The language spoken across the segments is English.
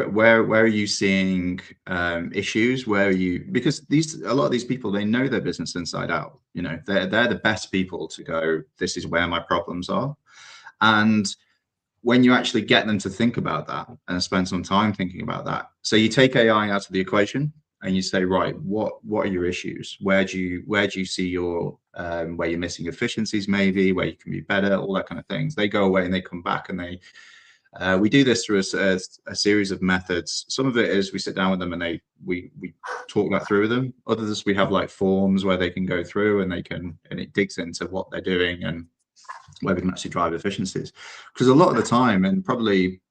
where are you seeing issues? Where are you, because a lot of these people, they know their business inside out. You know, they're the best people to go, this is where my problems are. And when you actually get them to think about that and spend some time thinking about that, so you take AI out of the equation and you say, right, what are your issues? Where do you see your where you're missing efficiencies, maybe where you can be better, all that kind of things. They go away and they come back, and they we do this through a series of methods. Some of it is we sit down with them and we talk that through with them. Others, we have like forms where they can go through and it digs into what they're doing and where we can actually drive efficiencies. Because a lot of the time, and probably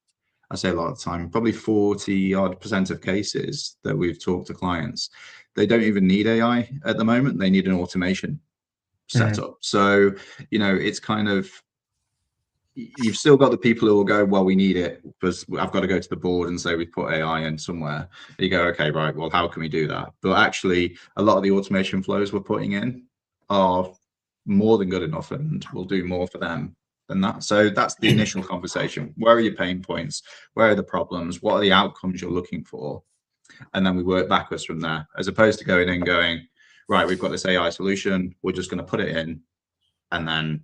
I say a lot of the time, probably 40% of cases that we've talked to clients, they don't even need AI at the moment. They need an automation setup. So, you know, it's kind of, you've still got the people who will go, well, we need it because I've got to go to the board and say we put AI in somewhere. You go, okay, right, well, how can we do that? But actually, a lot of the automation flows we're putting in are more than good enough, and we'll do more for them than that. So that's the initial conversation. Where are your pain points? Where are the problems? What are the outcomes you're looking for? And then we work backwards from there, as opposed to going in and going, right, we've got this AI solution, we're just going to put it in and then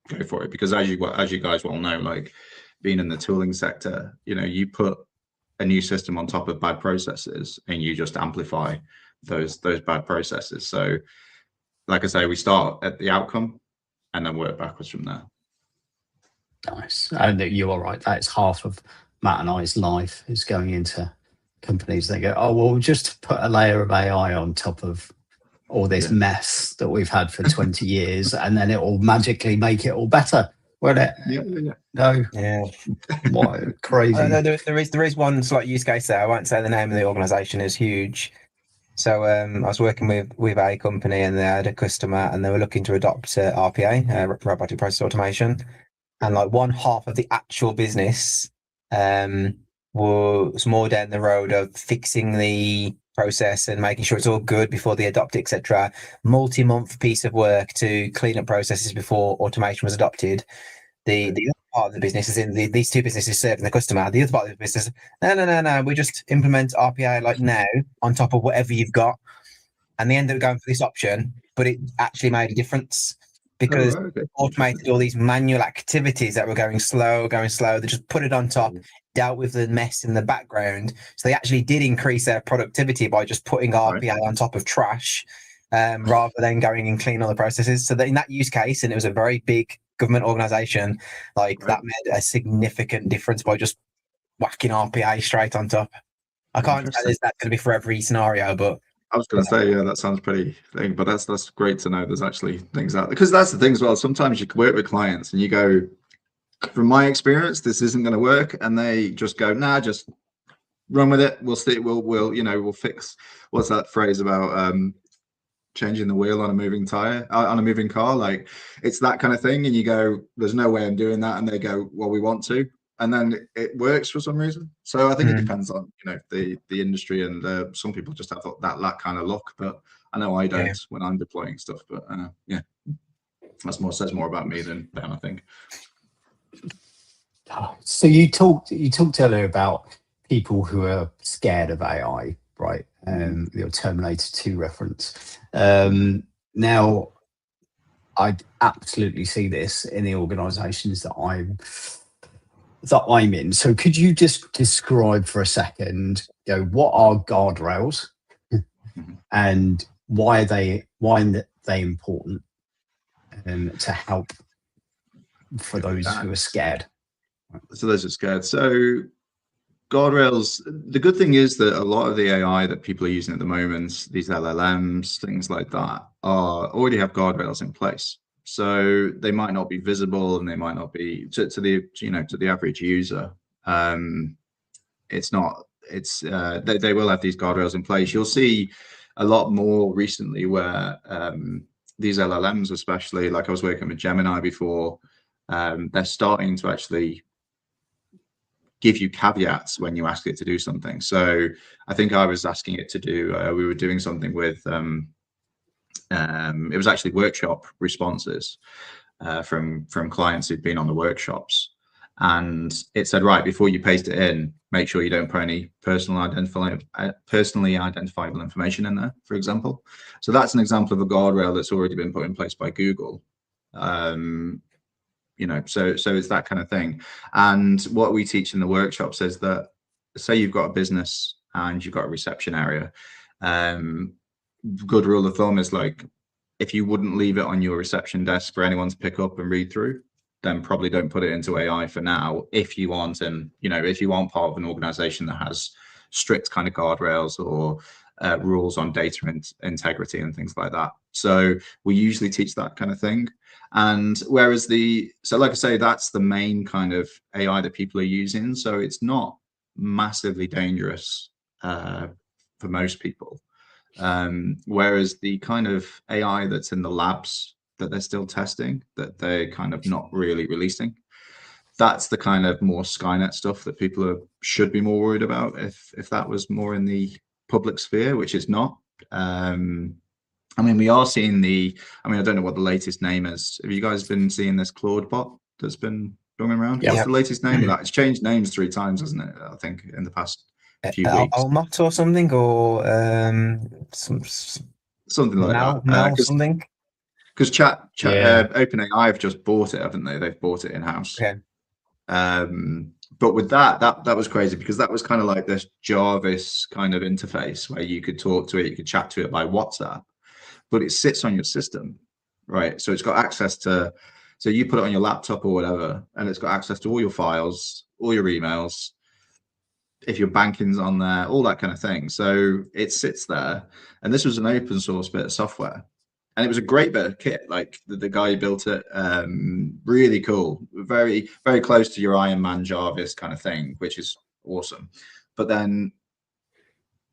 go for it. Because as you guys well know, like being in the tooling sector, you know, you put a new system on top of bad processes and you just amplify those bad processes. So like I say, we start at the outcome and then work backwards from there. Nice. And you are right. That's half of Matt and I's life, is going into companies. They go, oh, well, we'll just put a layer of AI on top of all this mess that we've had for 20 years, and then it will magically make it all better. Won't it? Yeah. No. Yeah. What crazy. There is one slight use case there. I won't say the name of the organization. Is huge. So I was working with a company, and they had a customer, and they were looking to adopt RPA, robotic process automation, and like one half of the actual business was more down the road of fixing the process and making sure it's all good before they adopt it, etc. Multi-month piece of work to clean up processes before automation was adopted. The other part of the business is in these two businesses serving the customer. The other part of the business, no, we just implement RPA like now on top of whatever you've got, and they ended up going for this option, but it actually made a difference because automated all these manual activities that were going slow. They just put it on top, dealt with the mess in the background. So they actually did increase their productivity by just putting RPA on top of trash, rather than going and clean all the processes. So that in that use case, and it was a very big government organization, that made a significant difference by just whacking RPA straight on top. I can't say that's going to be for every scenario, but I was going to say, yeah, that sounds pretty thing, but that's great to know there's actually things out there. Because that's the thing as well. Sometimes you can work with clients and you go, from my experience, this isn't going to work, and they just go, nah, just run with it. We'll see. We'll fix. What's that phrase about changing the wheel on a moving tire, on a moving car? Like, it's that kind of thing. And you go, there's no way I'm doing that. And they go, well, we want to. And then it works for some reason. So I think it depends on, the industry, and some people just have that kind of luck. But I know I don't when I'm deploying stuff. But says more about me than them, I think. So you talked earlier about people who are scared of AI, right? Your Terminator 2 reference. Now, I absolutely see this in the organisations that I'm in. So could you just describe for a second, what are guardrails and why are they important to help for those who are scared? So those are scared. So guardrails, the good thing is that a lot of the AI that people are using at the moment, these LLMs, things like that, already have guardrails in place. So they might not be visible, and they might not be to the average user. They will have these guardrails in place. You'll see a lot more recently where these LLMs, especially, like I was working with Gemini before, they're starting to actually give you caveats when you ask it to do something. So I think I was asking it to do, we were doing something with, it was actually workshop responses from clients who'd been on the workshops. And it said, right, before you paste it in, make sure you don't put any personally identifiable information in there, for example. So that's an example of a guardrail that's already been put in place by Google. You know, so it's that kind of thing. And what we teach in the workshops is that, say you've got a business and you've got a reception area, good rule of thumb is like, if you wouldn't leave it on your reception desk for anyone to pick up and read through, then probably don't put it into AI for now. If you want, and you know, if you want part of an organization that has strict kind of guardrails or rules on data integrity and things like that. So we usually teach that kind of thing. And whereas so like I say, that's the main kind of AI that people are using. So it's not massively dangerous for most people. Whereas the kind of AI that's in the labs that they're still testing, that they're kind of not really releasing, that's the kind of more Skynet stuff that people should be more worried about if that was more in the public sphere, which is not. I mean, we are seeing I don't know what the latest name is. Have you guys been seeing this Claude bot that's been going around? Yeah. What's the latest name of that? It's changed names 3 times, hasn't it? I think in the past few weeks. Almot or something, or something like that. Something. Because OpenAI have just bought it, haven't they? They've bought it in house. Okay. But with that was crazy, because that was kind of like this Jarvis kind of interface where you could talk to it, you could chat to it by WhatsApp, but it sits on your system, right? So it's got access to, so you put it on your laptop or whatever, and it's got access to all your files, all your emails, if your banking's on there, all that kind of thing. So it sits there, and this was an open source bit of software. And it was a great bit of kit. Like the guy who built it, really cool, very, very close to your Iron Man Jarvis kind of thing, which is awesome. But then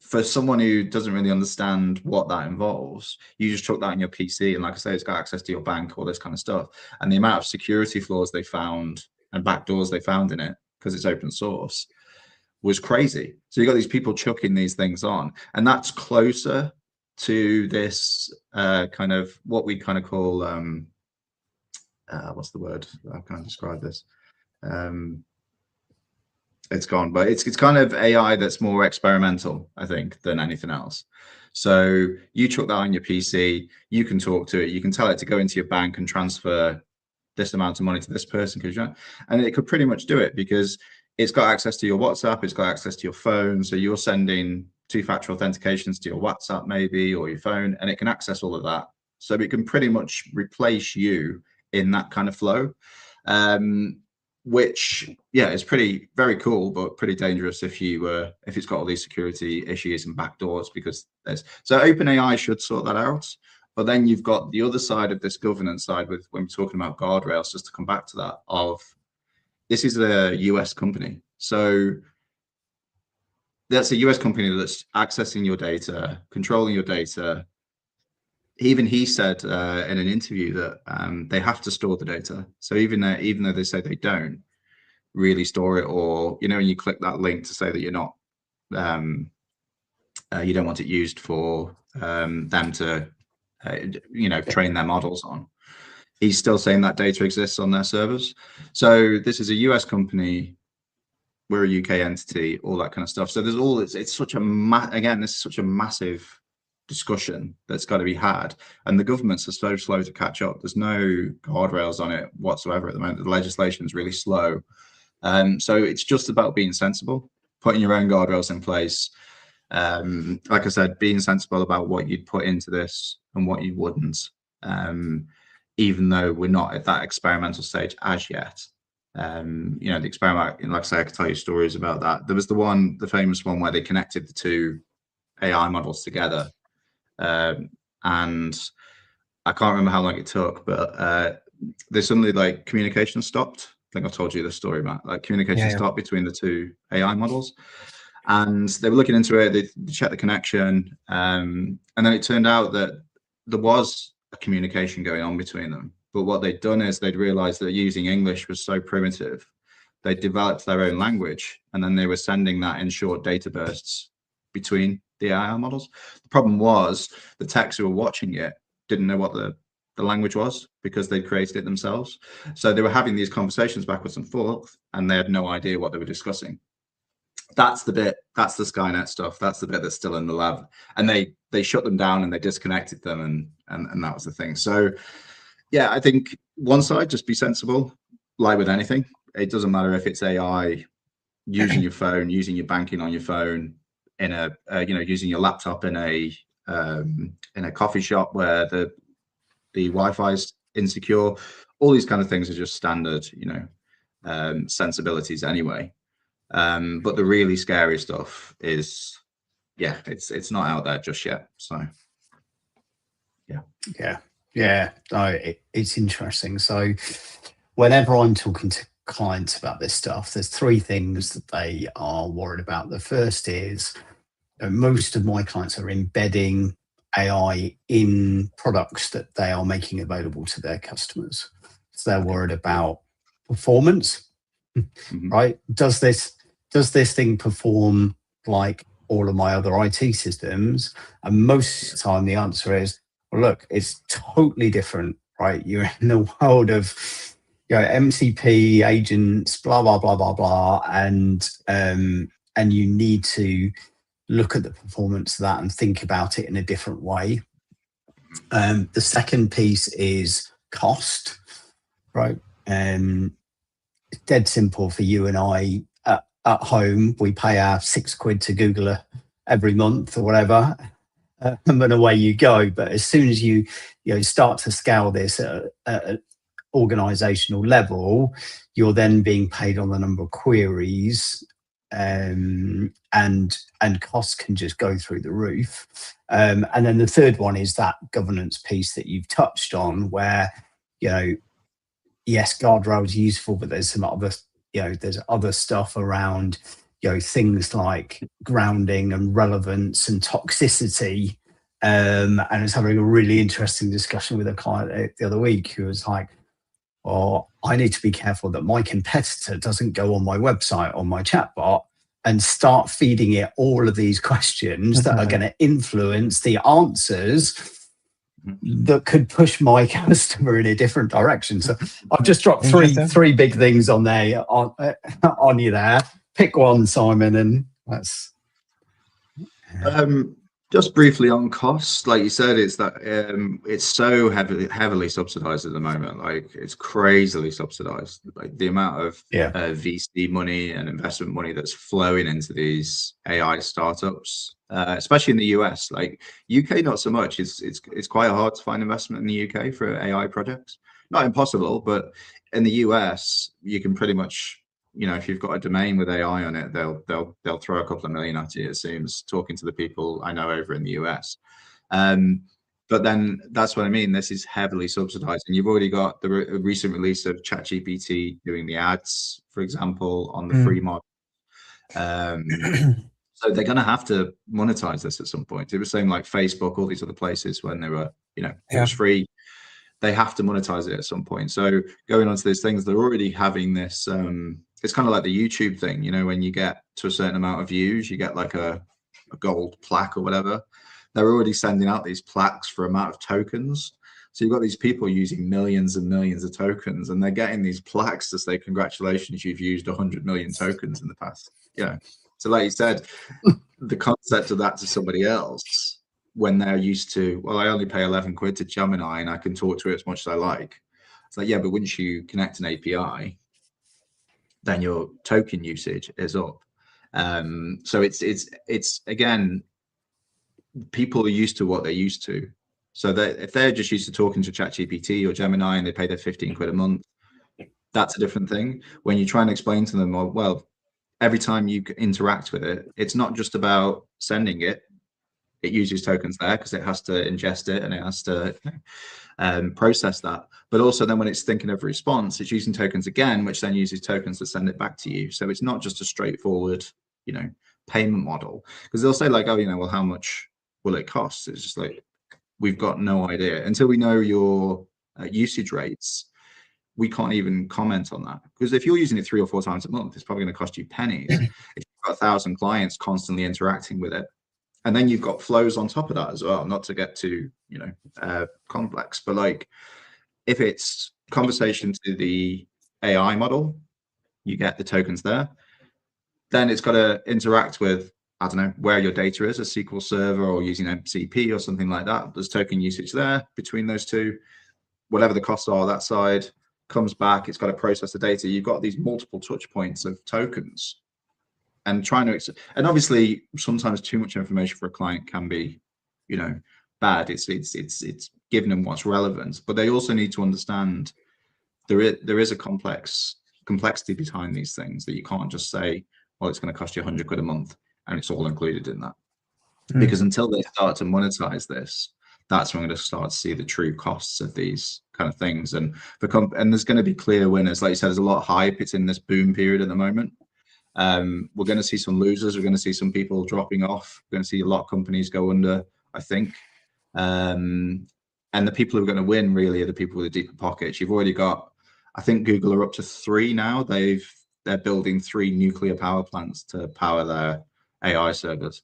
for someone who doesn't really understand what that involves, you just chuck that on your PC, and like I say, it's got access to your bank, all this kind of stuff. And the amount of security flaws they found and backdoors they found in it, because it's open source, was crazy. So you got these people chucking these things on, and that's closer to this kind of what we kind of call what's the word? How can I describe this? It's gone, but it's kind of AI that's more experimental, I think, than anything else. So you chuck that on your PC, you can talk to it, you can tell it to go into your bank and transfer this amount of money to this person, and it could pretty much do it, because it's got access to your WhatsApp, it's got access to your phone. So you're sending 2-factor authentications to your WhatsApp maybe, or your phone, and it can access all of that. So it can pretty much replace you in that kind of flow, which, yeah, is very cool, but pretty dangerous if it's got all these security issues and backdoors, because so OpenAI should sort that out. But then you've got the other side of this governance side when we're talking about guardrails, just to come back to that, of this is a US company. So that's a US company that's accessing your data, controlling your data. Even he said in an interview that they have to store the data. So even though they say they don't really store it, or, you know, when you click that link to say that you're not, you don't want it used for them to, train their models on, he's still saying that data exists on their servers. So this is a US company, we're a UK entity, all that kind of stuff. So there's it's such a this is such a massive discussion that's got to be had, and the governments are so slow to catch up. There's no guardrails on it whatsoever at the moment. The legislation is really slow. So it's just about being sensible, putting your own guardrails in place. Like I said, being sensible about what you'd put into this and what you wouldn't, even though we're not at that experimental stage as yet. The experiment, like I say, I could tell you stories about that. There was the famous one where they connected the 2 AI models together, and I can't remember how long it took, but they suddenly, like, communication stopped. I think I told you the story, Matt. Like, communication stopped between the 2 AI models, and they were looking into it. They checked the connection, and then it turned out that there was a communication going on between them. But what they'd done is they'd realized that using English was so primitive, they developed their own language, and then they were sending that in short data bursts between the AI models. The problem was the techs who were watching it didn't know what the the language was, because they'd created it themselves. So they were having these conversations backwards and forth, and they had no idea what they were discussing. That's the Skynet stuff. That's the bit that's still in the lab. And they shut them down and they disconnected them, and that was the thing. So yeah, I think one side, just be sensible, like with anything. It doesn't matter if it's AI, using your phone, using your banking on your phone, in a using your laptop in a coffee shop where the Wi-Fi is insecure. All these kind of things are just standard, sensibilities anyway. But the really scary stuff is, it's not out there just yet. So it's interesting. So whenever I'm talking to clients about this stuff, there's three things that they are worried about. The first is most of my clients are embedding AI in products that they are making available to their customers. So they're worried about performance, right? Does this thing perform like all of my other IT systems? And most of the time the answer is, well, look, it's totally different, right? You're in the world of MCP agents, blah, blah, blah, blah, blah. And you need to look at the performance of that and think about it in a different way. The second piece is cost, right? It's dead simple for you and I. At home, we pay our £6 to Google every month or whatever, and away you go. But as soon as you start to scale this at an organizational level, you're then being paid on the number of queries, and costs can just go through the roof. And then the third one is that governance piece that you've touched on, where yes, guardrails are useful, but there's some other there's other stuff around things like grounding and relevance and toxicity. And I was having a really interesting discussion with a client the other week who was like, I need to be careful that my competitor doesn't go on my website, on my chatbot, and start feeding it all of these questions that are going to influence the answers that could push my customer in a different direction. So I've just dropped three big things on there on you there. Pick one, Simon, and that's. Just briefly on costs, like you said, it's that it's so heavily subsidized at the moment. Like, it's crazily subsidized. Like, the amount of VC money and investment money that's flowing into these AI startups, especially in the US. Like, UK, not so much. It's quite hard to find investment in the UK for AI projects. Not impossible, but in the US, you can pretty much, if you've got a domain with AI on it, they'll throw a couple of million at you, it seems, talking to the people I know over in the US. But then that's what I mean. This is heavily subsidized, and you've already got the recent release of ChatGPT doing the ads, for example, on the free model. So they're going to have to monetize this at some point. It was saying like Facebook, all these other places, when they were, it was free, they have to monetize it at some point. So going on to these things, they're already having this. It's kind of like the YouTube thing, when you get to a certain amount of views, you get like a gold plaque or whatever. They're already sending out these plaques for amount of tokens. So you've got these people using millions and millions of tokens, and they're getting these plaques to say, congratulations, you've used 100 million tokens in the past. So like you said, the concept of that to somebody else, when they're used to, I only pay £11 to Gemini and I can talk to it as much as I like. It's like, but once you connect an API, then your token usage is up. So it's again, people are used to what they're used to. So that if they're just used to talking to ChatGPT or Gemini and they pay their £15 a month, that's a different thing. When you try and explain to them, every time you interact with it, it's not just about sending it. It uses tokens there because it has to ingest it and it has to process that. But also then when it's thinking of a response, it's using tokens again, which then uses tokens to send it back to you. So it's not just a straightforward, payment model. Because they'll say like, how much will it cost? It's just like, we've got no idea. Until we know your usage rates, we can't even comment on that. Because if you're using it 3 or 4 times a month, it's probably going to cost you pennies. If you've got 1,000 clients constantly interacting with it, And then you've got flows on top of that as well, not to get too, complex, but like if it's conversation to the AI model, you get the tokens there. Then it's got to interact with, I don't know, where your data is, a SQL server or using MCP or something like that. There's token usage there between those two. Whatever the costs are, that side comes back. It's got to process the data. You've got these multiple touch points of tokens, and and obviously sometimes too much information for a client can be, bad. It's giving them what's relevant, but they also need to understand there is a complexity behind these things that you can't just say, well, it's going to cost you 100 quid a month and it's all included in that. Because until they start to monetize this, that's when we're going to start to see the true costs of these kind of things. And there's going to be clear winners. Like you said, there's a lot of hype. It's in this boom period at the moment. We're going to see some losers. We're going to see some people dropping off. We're going to see a lot of companies go under, I think. And the people who are going to win really are the people with the deeper pockets. You've already got, I think Google are up to 3 now. They're building 3 nuclear power plants to power their AI servers.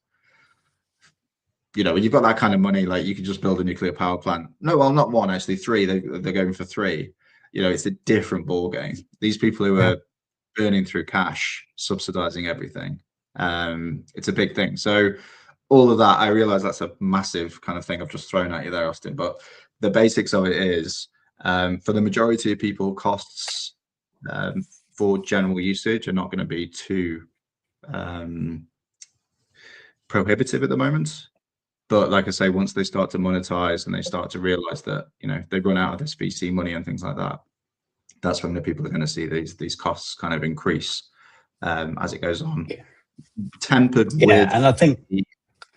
When you've got that kind of money, like you can just build a nuclear power plant. No, well, not 1, actually 3. They're going for 3. It's a different ball game. These people who are burning through cash, subsidizing everything. It's a big thing. So all of that, I realize that's a massive kind of thing I've just thrown at you there, Austin. But the basics of it is, for the majority of people, costs for general usage are not going to be too prohibitive at the moment. But like I say, once they start to monetize and they start to realize that, they run out of this VC money and things like that, that's when the people are going to see these costs kind of increase as it goes on. Tempered with, and I think the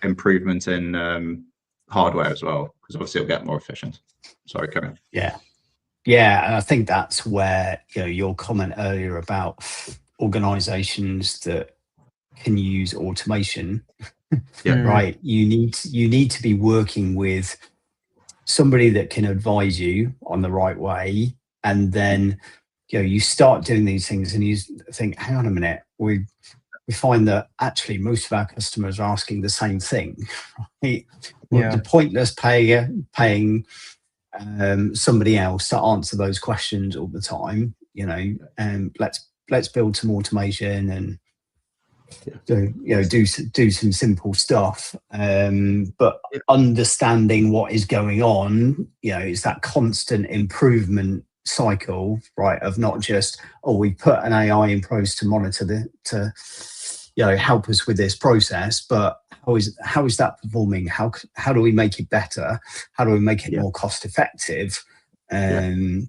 improvement in hardware as well, because obviously it'll get more efficient. Sorry, Karen. Yeah, and I think that's where your comment earlier about organizations that can use automation. Right. You need to be working with somebody that can advise you on the right way, and then you start doing these things and you think, hang on a minute, we find that actually most of our customers are asking the same thing. Right? The pointless paying somebody else to answer those questions all the time. And let's build some automation and do some simple stuff, but understanding what is going on, it's that constant improvement cycle, right? Of not just, we put an AI in place to monitor to help us with this process, but how is that performing? How do we make it better? How do we make it more cost effective? Because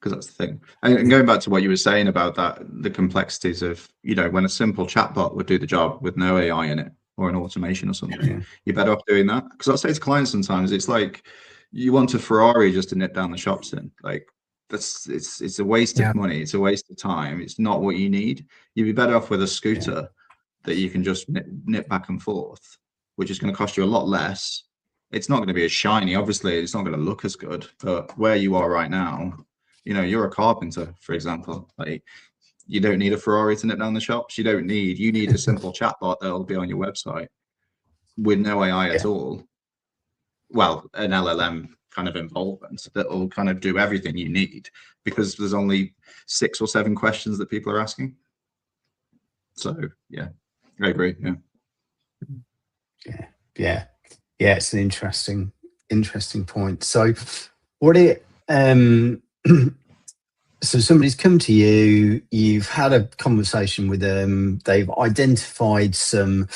that's the thing. And going back to what you were saying about that, the complexities of, when a simple chatbot would do the job with no AI in it or an automation or something, you're better off doing that. Because I'll say to clients sometimes, it's like you want a Ferrari just to nip down the shops in. Like it's a waste of money. It's a waste of time. It's not what you need. You'd be better off with a scooter that you can just nip back and forth, which is going to cost you a lot less. It's not going to be as shiny. Obviously, it's not going to look as good. But where you are right now, you're a carpenter, for example. Like, you don't need a Ferrari to nip down the shops. You need a simple chatbot that'll be on your website with no AI at all. Well, an LLM kind of involvement that will kind of do everything you need, because there's only 6 or 7 questions that people are asking. So I agree. Yeah. It's an interesting point. So what it so somebody's come to you, you've had a conversation with them, they've identified some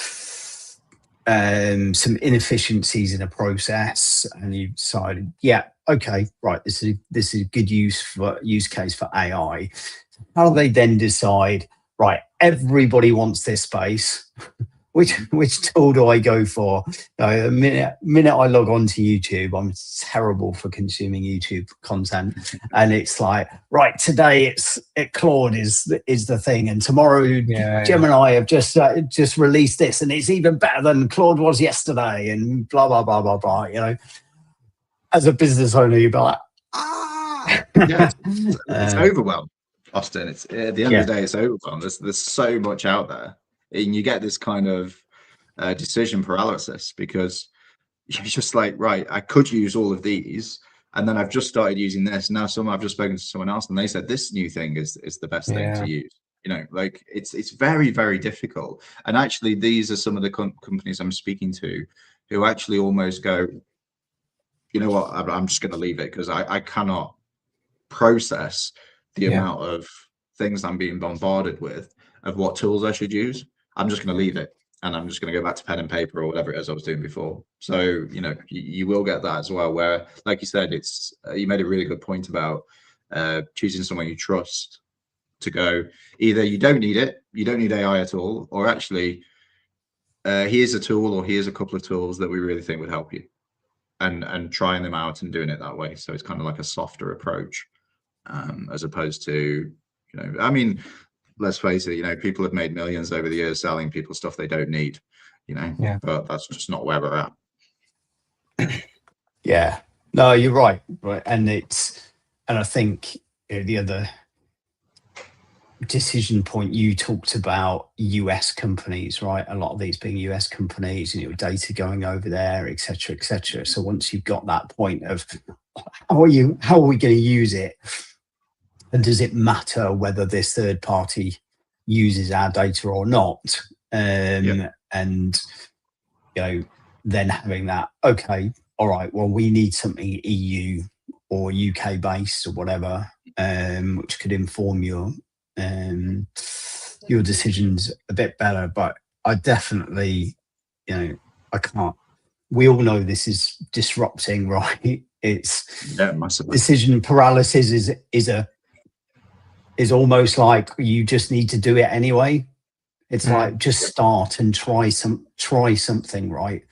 inefficiencies in a process, and you've decided, okay, right, this is a good use case for AI. How do they then decide, right, everybody wants this space? Which tool do I go for? The minute I log on to YouTube, I'm terrible for consuming YouTube content, and it's like, right, today Claude is the thing, and tomorrow Gemini have just released this, and it's even better than Claude was yesterday, and blah blah blah blah blah. As a business owner, you'd be like, it's overwhelmed, Austin. It's at the end of the day, it's overwhelmed. There's so much out there. And you get this kind of decision paralysis, because you're just like, right, I could use all of these, and then I've just started using this. Now I've just spoken to someone else and they said this new thing is the best thing to use. Like it's very, very difficult. And actually, these are some of the companies I'm speaking to who actually almost go, you know what, I'm just going to leave it because I cannot process the amount of things I'm being bombarded with of what tools I should use. I'm just going to leave it, and I'm just going to go back to pen and paper or whatever it is I was doing before. So, you will get that as well, where, like you said, it's you made a really good point about choosing someone you trust to go, either you don't need it, you don't need AI at all, or actually here's a tool, or here's a couple of tools that we really think would help you, and trying them out and doing it that way. So it's kind of like a softer approach, as opposed to, I mean, let's face it, people have made millions over the years selling people stuff they don't need, but that's just not where we're at. Yeah, no, you're right. And I think the other decision point, you talked about US companies, right? A lot of these being US companies, and your data going over there, et cetera, et cetera. So once you've got that point of how are we going to use it? And does it matter whether this third party uses our data or not? And, then having that, okay, all right, well, we need something EU or UK based or whatever, which could inform your decisions a bit better. But I definitely, I can't, we all know this is disrupting, right? It's decision paralysis is almost like you just need to do it anyway. It's like, just start and try something, right?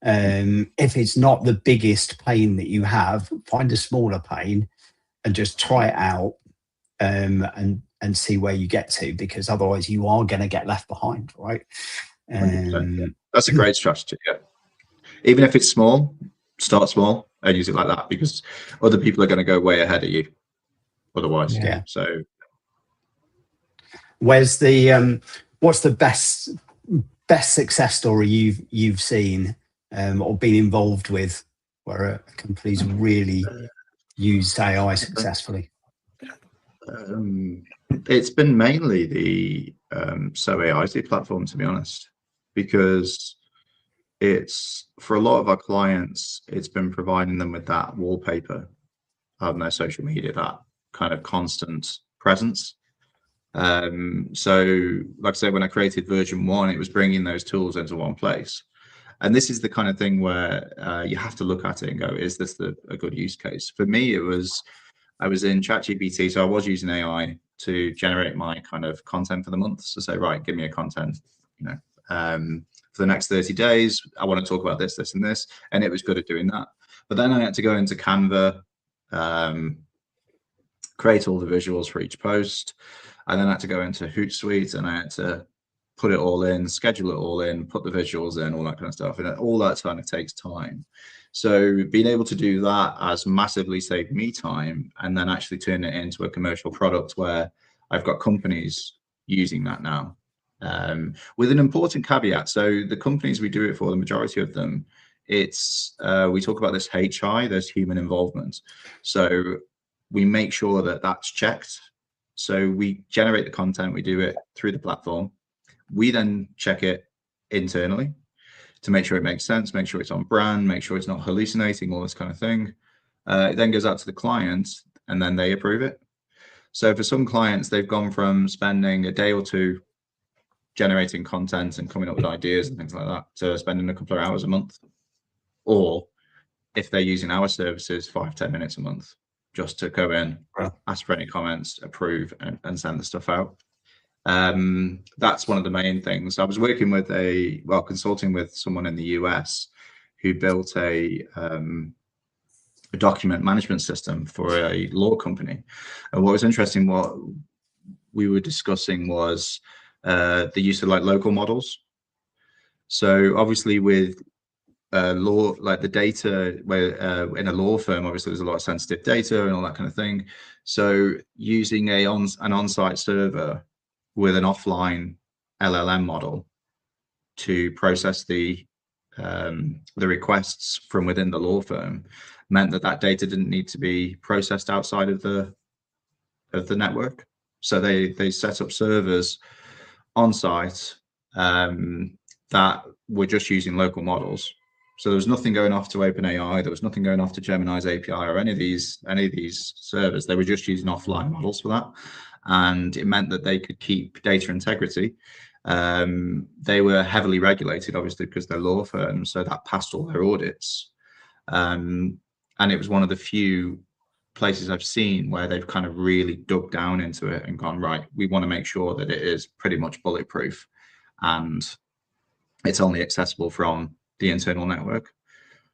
If it's not the biggest pain that you have, find a smaller pain and just try it out, and see where you get to, because otherwise you are going to get left behind, right? That's a great strategy. Yeah, even if it's small, start small and use it like that, because other people are going to go way ahead of you otherwise. Yeah. So where's the what's the best success story you've seen or been involved with where a company's really used AI successfully? It's been mainly the SoAIZ platform, to be honest, because it's, for a lot of our clients, it's been providing them with that wallpaper on their social media, that kind of constant presence. So like I said, when I created version 1, it was bringing those tools into one place. And this is the kind of thing where you have to look at it and go, is this a good use case? For me, I was in ChatGPT, so I was using AI to generate my kind of content for the month. So say, right, give me a content, for the next 30 days, I want to talk about this, this, and this. And it was good at doing that. But then I had to go into Canva, create all the visuals for each post. And then I had to go into Hootsuite, and I had to put it all in, schedule it all in, put the visuals in, all that kind of stuff. And all that kind of takes time. So being able to do that has massively saved me time, and then actually turn it into a commercial product where I've got companies using that now, with an important caveat. So the companies we do it for, the majority of them, it's we talk about this HI, there's human involvement. So we make sure that that's checked. So we generate the content, we do it through the platform. We then check it internally to make sure it makes sense, make sure it's on brand, make sure it's not hallucinating, all this kind of thing. It then goes out to the client, and then they approve it. So for some clients, they've gone from spending a day or two generating content and coming up with ideas and things like that to spending a couple of hours a month. Or if they're using our services, 5-10 minutes a month, just to go in, ask for any comments, approve, and send the stuff out. That's one of the main things. I was working with consulting with someone in the US who built a document management system for a law company. And what was interesting, what we were discussing was the use of like local models. So obviously with law, like the data where in a law firm, obviously there's a lot of sensitive data and all that kind of thing. So using an on-site server with an offline LLM model to process the requests from within the law firm meant that data didn't need to be processed outside of the network. So they set up servers on site that were just using local models. So there was nothing going off to OpenAI. There was nothing going off to Gemini's API or any of these servers. They were just using offline models for that, and it meant that they could keep data integrity. They were heavily regulated, obviously, because they're law firms, so that passed all their audits. And it was one of the few places I've seen where they've kind of really dug down into it and gone, right, we want to make sure that it is pretty much bulletproof and it's only accessible from the internal network.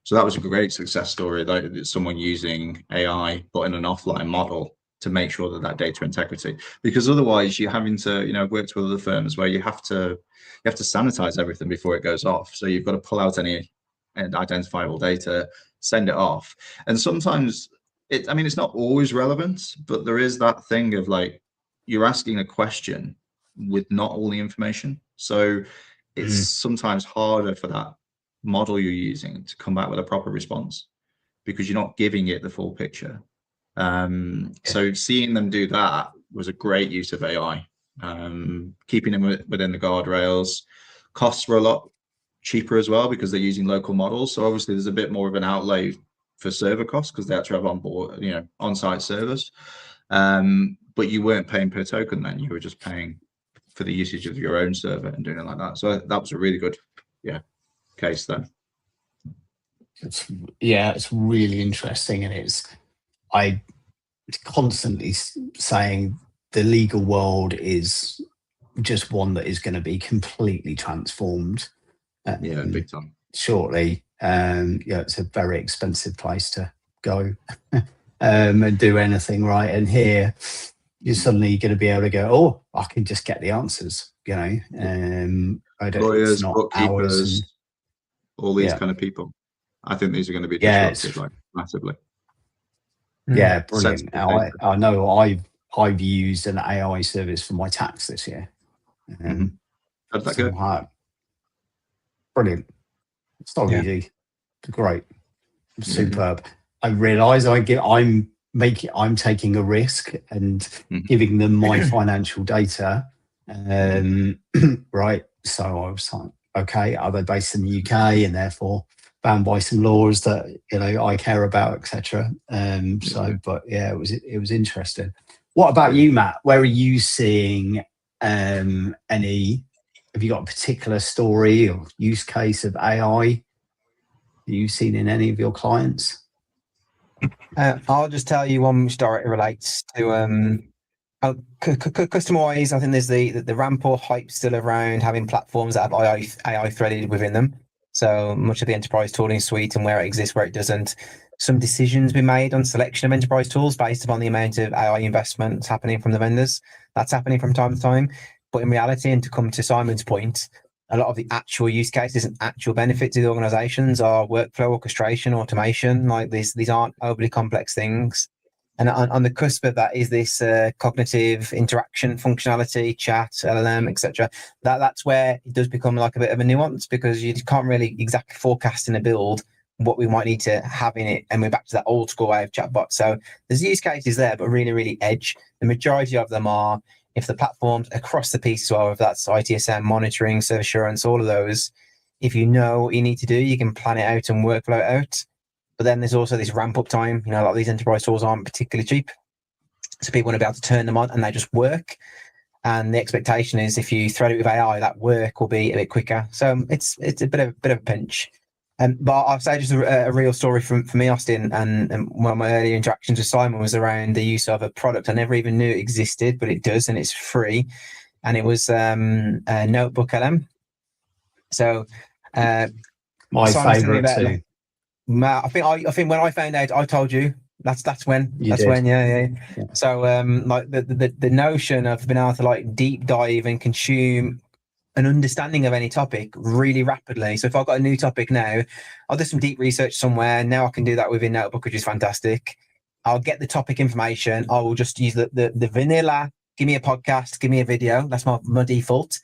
So that was a great success story, like someone using AI but in an offline model to make sure that data integrity, because otherwise you're having to, I've worked with other firms where you have to sanitize everything before it goes off. So you've got to pull out any identifiable data, send it off. And sometimes it's not always relevant, but there is that thing of like, you're asking a question with not all the information. So it's sometimes harder for that model you're using to come back with a proper response because you're not giving it the full picture. So seeing them do that was a great use of AI, keeping them within the guardrails. Costs were a lot cheaper as well because they're using local models. So obviously there's a bit more of an outlay for server costs because they actually have on board, on-site servers. But you weren't paying per token then, you were just paying for the usage of your own server and doing it like that. So that was a really good, case there. It's really interesting, and I constantly saying the legal world is just one that is going to be completely transformed. Big time. Shortly. It's a very expensive place to go and do anything right. And here, you're suddenly going to be able to go, oh, I can just get the answers. Lawyers, bookkeepers, all these kind of people. I think these are going to be disrupted massively. Yeah, brilliant. I know I've used an AI service for my tax this year. How did that go? Brilliant. It's not easy. It's great. Superb. I realise I'm taking a risk and giving them my financial data. Right. So I was like, okay, are they based in the UK and therefore bound by some laws that I care about, etc. It was interesting. What about you, Matt? Where are you seeing any? Have you got a particular story or use case of AI you've seen in any of your clients? I'll just tell you one which directly relates to customer-wise. I think there's the rampant hype still around having platforms that have AI threaded within them. So much of the enterprise tooling suite and where it exists, where it doesn't. Some decisions be made on selection of enterprise tools based upon the amount of AI investments happening from the vendors. That's happening from time to time. But in reality, and to come to Simon's point, a lot of the actual use cases and actual benefits to the organizations are workflow orchestration, automation. Like these aren't overly complex things. And on the cusp of that is this cognitive interaction functionality, chat, LLM, etc. That's where it does become like a bit of a nuance, because you can't really exactly forecast in a build what we might need to have in it. And we're back to that old school way of chatbot. So there's use cases there, but really, really edge. The majority of them are, if the platforms across the piece as well, if that's ITSM, monitoring, service assurance, all of those, if you know what you need to do, you can plan it out and workflow it out. But then there's also this ramp up time. A lot of these enterprise tools aren't particularly cheap. So people want to be able to turn them on and they just work. And the expectation is if you thread it with AI, that work will be a bit quicker. So it's a bit of a pinch. But I'll say just a real story for me, Austin, and one of my early interactions with Simon was around the use of a product I never even knew it existed, but it does, and it's free. And it was a Notebook LM. So my favourite too. I think when I found out, I told you. That's when. You that's did. when. Yeah. So like the notion of being able to like deep dive and consume an understanding of any topic really rapidly. So if I've got a new topic now, I'll do some deep research somewhere. Now I can do that within Notebook, which is fantastic. I'll get the topic information. I will just use the vanilla, give me a podcast, give me a video. That's my default.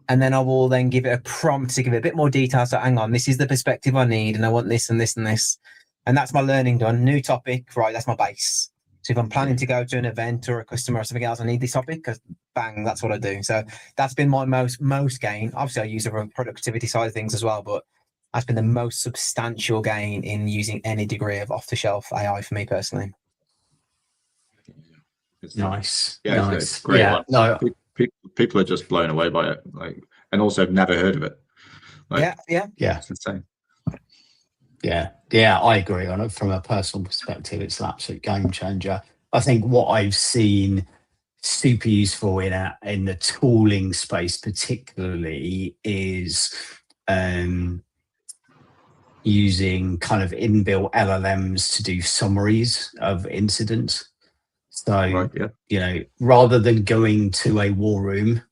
and then I will then give it a prompt to give it a bit more detail. So hang on, this is the perspective I need, and I want this and this and this. And that's my learning done. New topic, right? That's my base. So if I'm planning to go to an event or a customer or something else, I need this topic, because bang, that's what I do. So that's been my most gain. Obviously, I use it for productivity side of things as well, but that's been the most substantial gain in using any degree of off-the-shelf AI for me personally. Nice. Yeah, nice. It's a great yeah, one. No, People are just blown away by it, like, and also have never heard of it. Like, yeah. It's insane. Yeah, I agree on it. From a personal perspective, it's an absolute game changer. I think what I've seen super useful in the tooling space particularly is using kind of inbuilt LLMs to do summaries of incidents. So, Right, yeah. you know, rather than going to a war room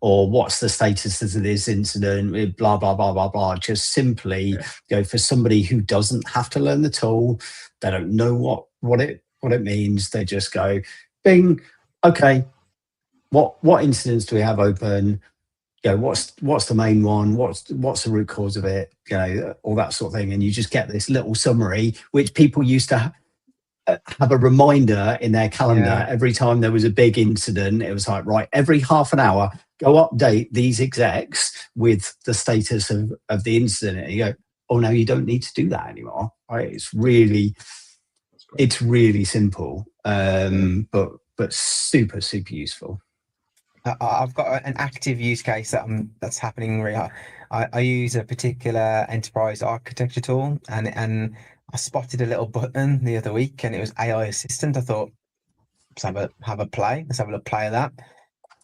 or what's the status of this incident, blah, blah, blah, blah, blah, just simply go for somebody who doesn't have to learn the tool. They don't know what it means. They just go, bing, okay, what incidents do we have open? You know, what's the main one? What's the root cause of it? You know, all that sort of thing. And you just get this little summary, which people used to have a reminder in their calendar every time there was a big incident. It was like, right, every half an hour, go update these execs with the status of the incident. And you go, oh no, you don't need to do that anymore. Right? It's really simple, but super useful. I've got an active use case that's happening. I use a particular enterprise architecture tool, and I spotted a little button the other week, and it was AI assistant. I thought, let's have a play. Let's have a little play of that.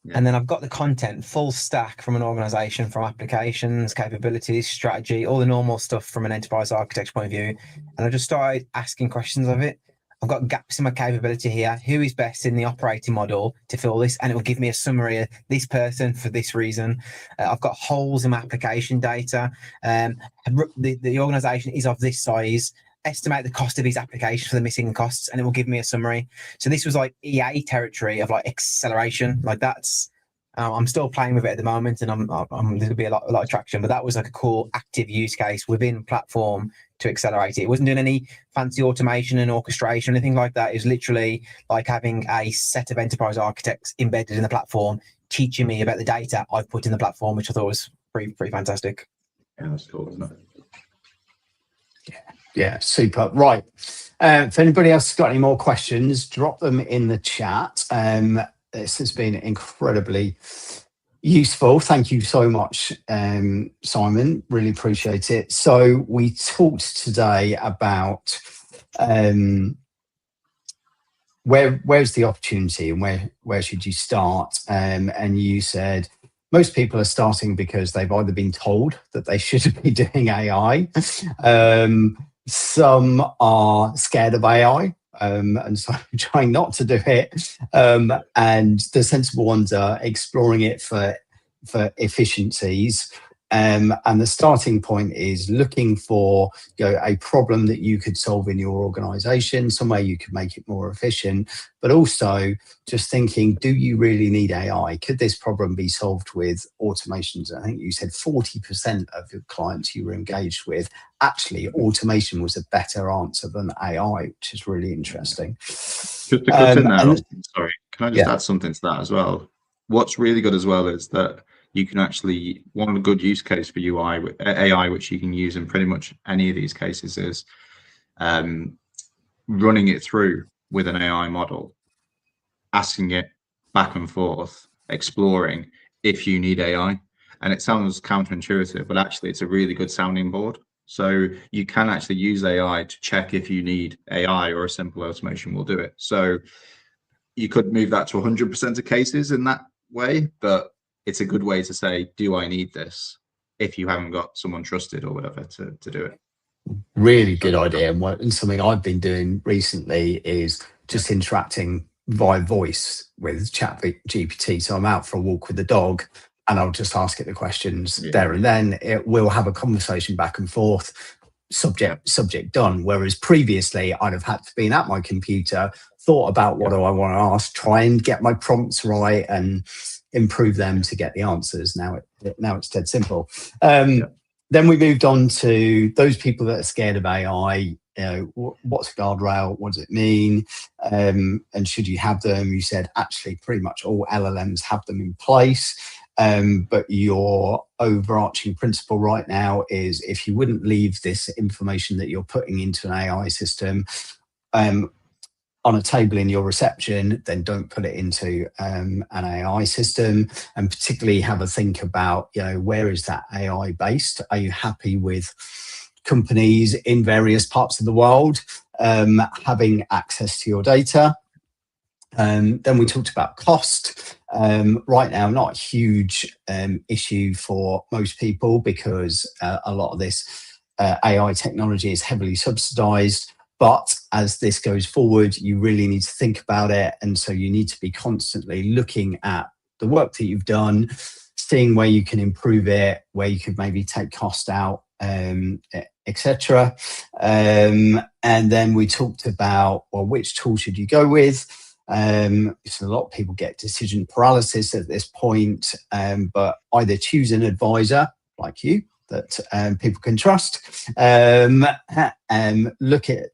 Yeah. And then I've got the content full stack from an organization, from applications, capabilities, strategy, all the normal stuff from an enterprise architecture point of view. And I just started asking questions of it. I've got gaps in my capability here. Who is best in the operating model to fill this? And it will give me a summary of this person for this reason. I've got holes in my application data. The organization is of this size. Estimate the cost of these applications for the missing costs, and it will give me a summary. So this was like EA territory of like acceleration. Like that's, I'm still playing with it at the moment, and there'll be a lot of traction. But that was like a cool active use case within platform to accelerate it. It wasn't doing any fancy automation and orchestration, anything like that. It was literally like having a set of enterprise architects embedded in the platform, teaching me about the data I've put in the platform, which I thought was pretty fantastic. Yeah, that's cool, isn't it? Yeah, super. Right. If anybody else has got any more questions, drop them in the chat. This has been incredibly useful. Thank you so much, Simon. Really appreciate it. So we talked today about where's the opportunity and where should you start? And you said most people are starting because they've either been told that they should be doing AI. Some are scared of AI, and so trying not to do it. And the sensible ones are exploring it for efficiencies. And the starting point is looking for a problem that you could solve in your organization, some way you could make it more efficient, but also just thinking, do you really need AI? Could this problem be solved with automations? I think you said 40% of your clients you were engaged with, actually automation was a better answer than AI, which is really interesting. Just to cut in there, sorry, can I just add something to that as well? What's really good as well is that you can actually, one good use case for AI, which you can use in pretty much any of these cases, is running it through with an AI model, asking it back and forth, exploring if you need AI. And it sounds counterintuitive, but actually it's a really good sounding board. So you can actually use AI to check if you need AI, or a simple automation will do it. So you could move that to 100% of cases in that way, but it's a good way to say, do I need this, if you haven't got someone trusted or whatever to do it. Really good idea. And something I've been doing recently is just interacting via voice with ChatGPT. So I'm out for a walk with the dog and I'll just ask it the questions there and then. We'll have a conversation back and forth, subject done. Whereas previously I'd have had to be at my computer, thought about what do I want to ask, try and get my prompts right, and improve them to get the answers. Now it's dead simple. Then we moved on to those people that are scared of AI. What's a guardrail? What does it mean? And should you have them? You said actually pretty much all LLMs have them in place. But your overarching principle right now is if you wouldn't leave this information that you're putting into an AI system on a table in your reception, then don't put it into an AI system, and particularly have a think about, where is that AI based? Are you happy with companies in various parts of the world having access to your data? Then we talked about cost. Right now, not a huge issue for most people because a lot of this AI technology is heavily subsidized. But as this goes forward, you really need to think about it. And so you need to be constantly looking at the work that you've done, seeing where you can improve it, where you could maybe take cost out, etc. And then we talked about, which tool should you go with? So a lot of people get decision paralysis at this point, but either choose an advisor like you that people can trust, look at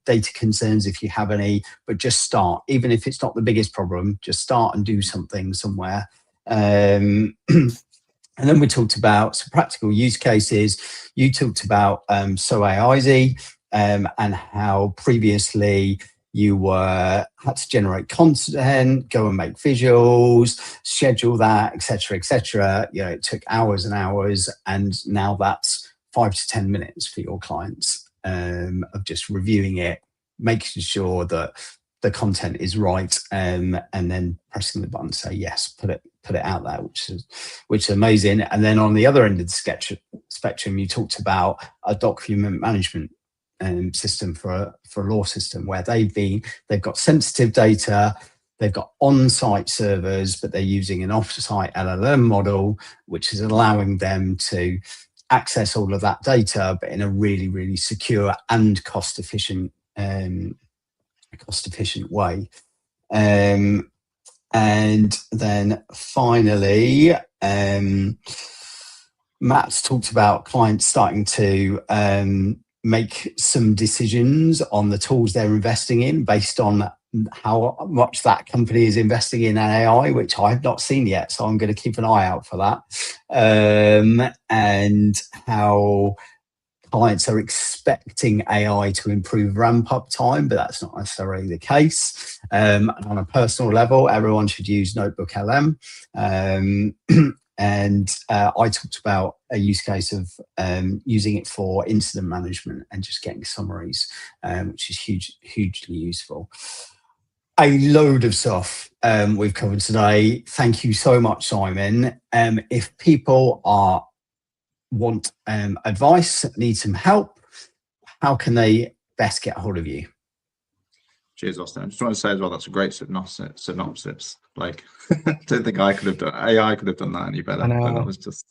data concerns if you have any, but just start. Even if it's not the biggest problem, just start and do something somewhere. And then we talked about some practical use cases. You talked about SoAIsy and how previously you had to generate content, go and make visuals, schedule that, etc., etc. It took hours and hours, and now that's 5 to 10 minutes for your clients of just reviewing it, making sure that the content is right, and then pressing the button to say yes, put it out there, which is amazing. And then on the other end of the spectrum, you talked about a document management system for a law system where they've got sensitive data, they've got on-site servers, but they're using an off-site LLM model, which is allowing them to access all of that data, but in a really, really secure and cost-efficient way. And then finally, Matt's talked about clients starting to make some decisions on the tools they're investing in based on how much that company is investing in AI, which I have not seen yet. So I'm going to keep an eye out for that. And how clients are expecting AI to improve ramp-up time, but that's not necessarily the case. And on a personal level, everyone should use NotebookLM. And I talked about a use case of using it for incident management and just getting summaries, which is hugely useful. A load of stuff we've covered today. Thank you so much, Simon. If people want advice, need some help, how can they best get a hold of you? Cheers, Austin. I just want to say as well, that's a great synopsis. Like, I don't think I could have done AI could have done that any better. But that was just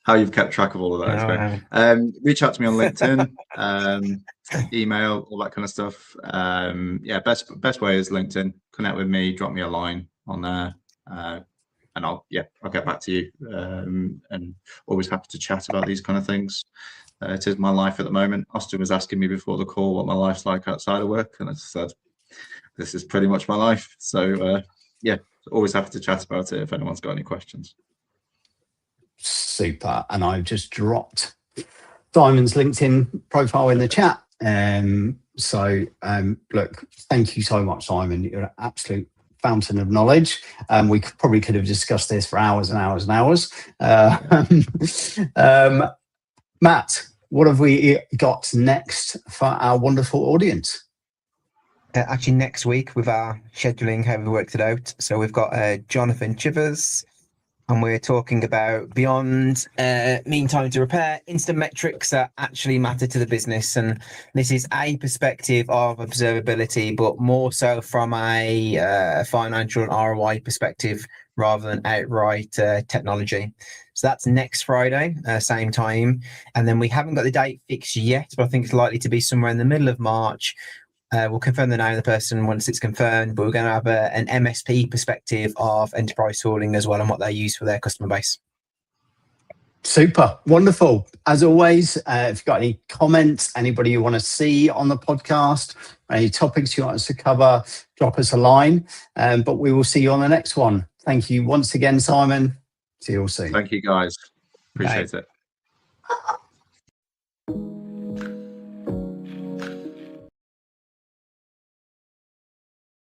how you've kept track of all of that. Great. Reach out to me on LinkedIn, email, all that kind of stuff. Best way is LinkedIn. Connect with me, drop me a line on there, and I'll get back to you. And always happy to chat about these kind of things. It is my life at the moment. Austin was asking me before the call what my life's like outside of work, and I just said, this is pretty much my life. So always happy to chat about it if anyone's got any questions. Super. And I've just dropped Simon's LinkedIn profile in the chat. Look, thank you so much, Simon. You're an absolute fountain of knowledge. We probably could have discussed this for hours and hours and hours. Matt, what have we got next for our wonderful audience? Actually, next week with our scheduling, how we worked it out. So we've got Jonathan Chivers, and we're talking about beyond mean time to repair, instant metrics that actually matter to the business. And this is a perspective of observability, but more so from a financial and ROI perspective rather than outright technology. So that's next Friday, same time. And then we haven't got the date fixed yet, but I think it's likely to be somewhere in the middle of March. We'll confirm the name of the person once it's confirmed, but we're going to have an MSP perspective of enterprise tooling as well and what they use for their customer base. Super, wonderful. As always, if you've got any comments, anybody you want to see on the podcast, any topics you want us to cover, drop us a line. But we will see you on the next one. Thank you once again, Simon. See you all soon. Thank you, guys. Appreciate it.